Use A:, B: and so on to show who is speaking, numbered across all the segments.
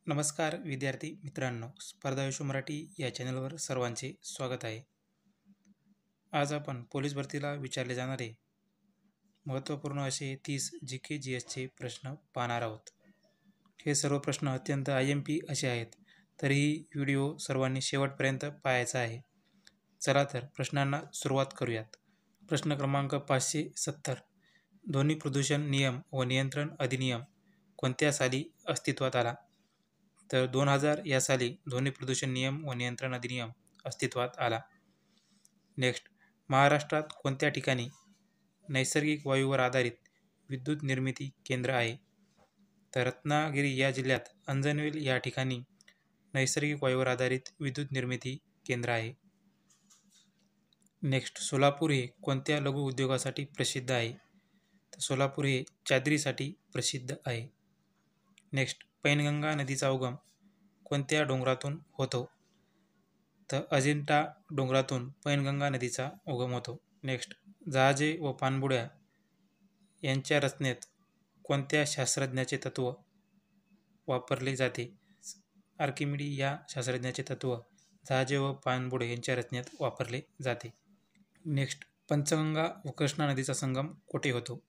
A: नमस्कार विद्यार्थी मित्रांनो, स्पर्धा विश्व मराठी या चॅनलवर सर्वांचे स्वागत आहे. आज आपण पोलीस भरतीला विचारले जाणारे महत्त्वपूर्ण असे 30 GK GSचे प्रश्न पाहणार आहोत. हे सर्व प्रश्न अत्यंत IMP असे आहेत, तरीही व्हिडिओ सर्वांनी शेवटपर्यंत पाहायचा आहे. चला तर प्रश्नांना सुरुवात करूयात. प्रश्न क्रमांक 570. ध्वनी प्रदूषण नियम व नियंत्रण अधिनियम कोणत्या साली अस्तित्वात आला? तर 2000 या साली ध्वनी प्रदूषण नियम व नियंत्रण अधिनियम अस्तित्वात आला. नेक्स्ट, महाराष्ट्रात कोणत्या ठिकाणी नैसर्गिक वायूवर आधारित विद्युत निर्मिती केंद्र आहे? तर रत्नागिरी या जिल्ह्यात अंजनवेल या ठिकाणी नैसर्गिक वायूवर आधारित विद्युत निर्मिती केंद्र आहे. नेक्स्ट, सोलापूर हे कोणत्या लघु उद्योगासाठी प्रसिद्ध आहे? तर सोलापूर हे चादरीसाठी प्रसिद्ध आहे. नेक्स्ट, पैनगंगा नदीचा उगम कोणत्या डोंगरातून होतो? तर अजिंठा डोंगरातून पैनगंगा नदीचा उगम होतो. नेक्स्ट, जहाजे व पाणबुड्या यांच्या रचनेत कोणत्या शास्त्रज्ञाचे तत्त्व वापरले जाते? आर्किमिडी या शास्त्रज्ञाचे तत्त्व जहाजे व पाणबुडे यांच्या रचनेत वापरले जाते. नेक्स्ट, पंचगंगा व कृष्णा नदीचा संगम कोठे होतो?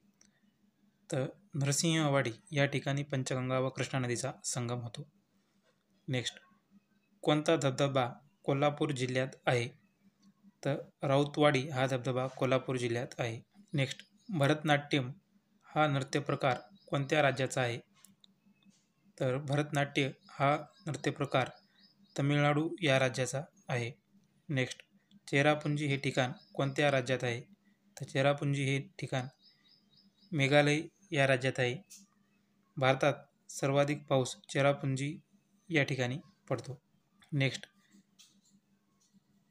A: तर नरसिंहवाडी या ठिकाणी पंचगंगा व कृष्णा नदीचा संगम होतो. नेक्स्ट, कोणता धबधबा कोल्हापूर जिल्ह्यात आहे? तर राऊतवाडी हा धबधबा कोल्हापूर जिल्ह्यात आहे. नेक्स्ट, भरतनाट्यम हा नृत्यप्रकार कोणत्या राज्याचा आहे? तर भरतनाट्य हा नृत्यप्रकार तमिळनाडू या राज्याचा आहे. नेक्स्ट, चेरापुंजी हे ठिकाण कोणत्या राज्यात आहे? तर चेरापुंजी हे ठिकाण मेघालय या राज्यात आहे. भारतात सर्वाधिक पाऊस चेरापुंजी या ठिकाणी पडतो. नेक्स्ट,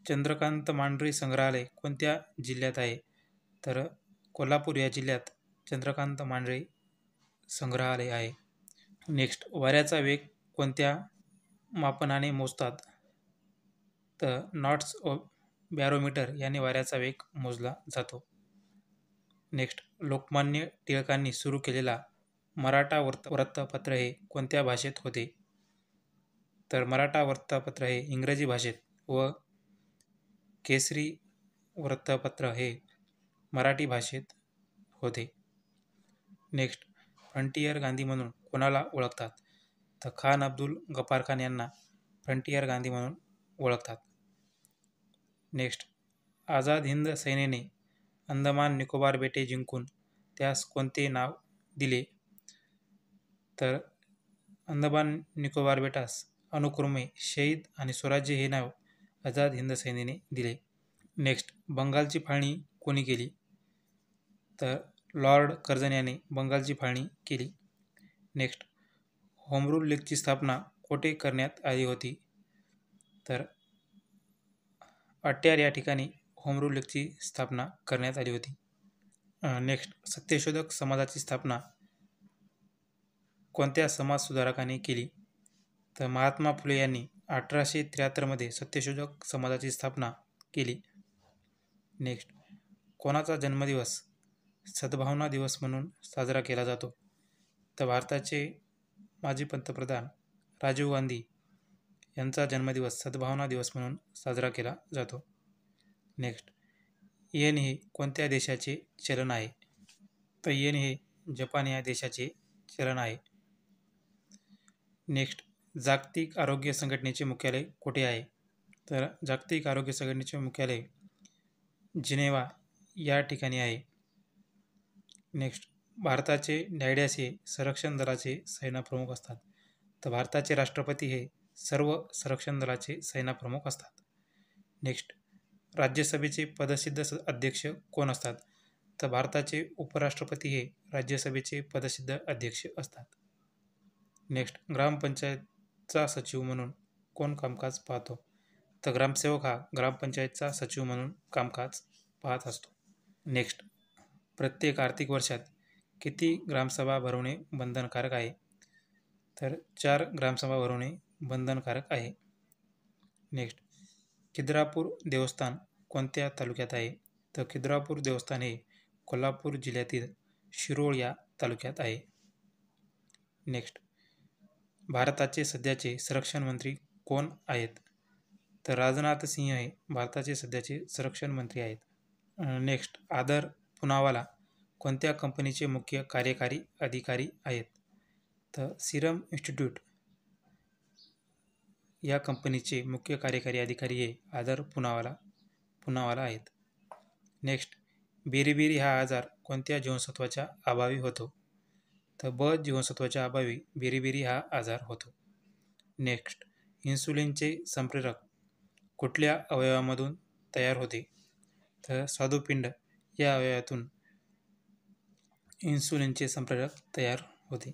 A: चंद्रकांत मांढरे संग्रहालय कोणत्या जिल्ह्यात आहे? तर कोल्हापूर या जिल्ह्यात चंद्रकांत मांढरे संग्रहालय आहे. नेक्स्ट, वाऱ्याचा वेग कोणत्या मापनाने मोजतात? तर नॉट्स बॅरोमीटर याने वाऱ्याचा वेग मोजला जातो. नेक्स्ट, लोकमान्य टिळकांनी सुरू केलेला मराठा वृत्तपत्र हे कोणत्या भाषेत होते? तर मराठा वृत्तपत्र हे इंग्रजी भाषेत व केसरी वृत्तपत्र हे मराठी भाषेत होते. नेक्स्ट, फ्रंटियर गांधी म्हणून कोणाला ओळखतात? तर खान अब्दुल गफार खान यांना फ्रंटियर गांधी म्हणून ओळखतात. नेक्स्ट, आझाद हिंद सेनेने अंदमान निकोबार बेटे जिंकून त्यास कोणते नाव दिले? तर अंदमान निकोबार बेटास अनुक्रमे शहीद आणि स्वराज्य हे नाव आझाद हिंद सेनेने दिले. नेक्स्ट, बंगालची फाळणी कोणी केली? तर लॉर्ड कर्झन याने बंगालची फाळणी केली. नेक्स्ट, होम रूल लीगची स्थापना कोठे करण्यात आली होती? तर अट्यार या ठिकाणी होम रूल लीगची स्थापना करण्यात आली होती. नेक्स्ट, सत्यशोधक समाजाची स्थापना कोणत्या समाजसुधारकाने केली? तर महात्मा फुले यांनी 1873 मध्ये सत्यशोधक समाजाची स्थापना केली. नेक्स्ट, कोणाचा जन्मदिवस सद्भावना दिवस म्हणून साजरा केला जातो? तर भारताचे माजी पंतप्रधान राजीव गांधी यांचा जन्मदिवस सद्भावना दिवस म्हणून साजरा केला जातो. नेक्स्ट, येन हे कोणत्या देशाचे चलन आहे? तर येन हे जपान या देशाचे चलन आहे. नेक्स्ट, जागतिक आरोग्य संघटनेचे मुख्यालय कुठे आहे? तर जागतिक आरोग्य संघटनेचे मुख्यालय जिनेवा या ठिकाणी आहे. नेक्स्ट, भारताचे डायडॅस हे संरक्षण दलाचे सेनाप्रमुख असतात. तर भारताचे राष्ट्रपती हे सर्व संरक्षण दलाचे सेनाप्रमुख असतात. नेक्स्ट, राज्यसभेचे पदसिद्ध अध्यक्ष कोण असतात? तर भारताचे उपराष्ट्रपती हे राज्यसभेचे पदसिद्ध अध्यक्ष असतात. नेक्स्ट, ग्रामपंचायतचा सचिव म्हणून कोण कामकाज पाहतो? तर ग्रामसेवक हा ग्रामपंचायतचा सचिव म्हणून कामकाज पाहत असतो. नेक्स्ट, प्रत्येक आर्थिक वर्षात किती ग्रामसभा भरवणे बंधनकारक आहे? तर 4 ग्रामसभा भरवणे बंधनकारक आहे. नेक्स्ट, खिद्रापूर देवस्थान कोणत्या तालुक्यात आहे? तर खिद्रापूर देवस्थान हे कोल्हापूर जिल्ह्यातील शिरोळ या तालुक्यात आहे. नेक्स्ट, भारताचे सध्याचे संरक्षण मंत्री कोण आहेत? तर राजनाथ सिंह हे भारताचे सध्याचे संरक्षण मंत्री आहेत. नेक्स्ट, आदर पुनावाला कोणत्या कंपनीचे मुख्य कार्यकारी अधिकारी आहेत? तर सिरम इन्स्टिट्यूट या कंपनीचे मुख्य कार्यकारी अधिकारी हे आदर पुनावाला आहेत. नेक्स्ट, बेरीबेरी हा आजार कोणत्या जीवनसत्वाच्या अभावी होतो? तर ब जीवनसत्वाच्या अभावी बेरीबेरी हा आजार होतो. नेक्स्ट, इन्सुलिनचे संप्रेरक कुठल्या अवयवामधून तयार होते? तर स्वादुपिंड या अवयवातून इन्सुलिनचे संप्रेरक तयार होते.